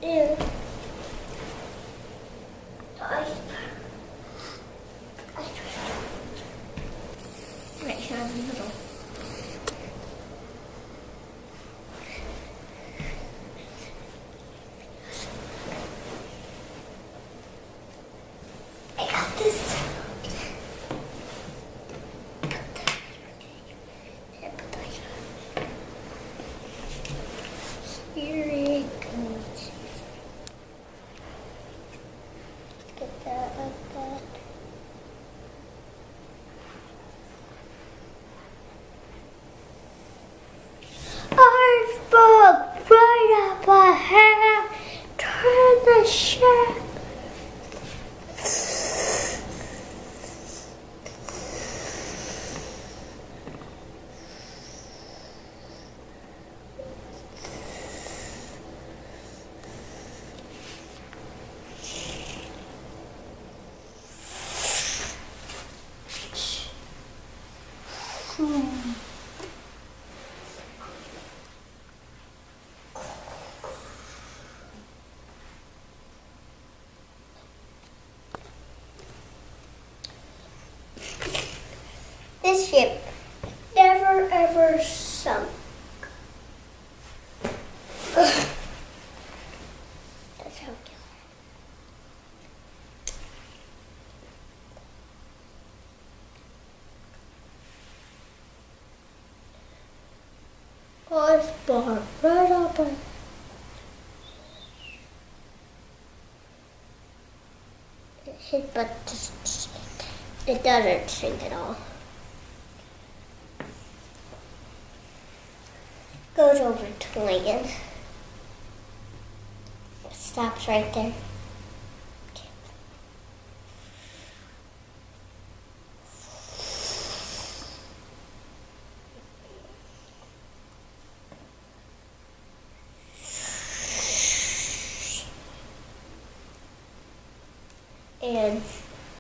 And right here in the middle. I got this. Here it goes. Let's get that like that. Iceberg right up ahead. Turn the ship. This ship never ever sunk. That's how it goes. Iceberg right up on. It hit, but it doesn't sink at all. Goes over to land. Stops right there. And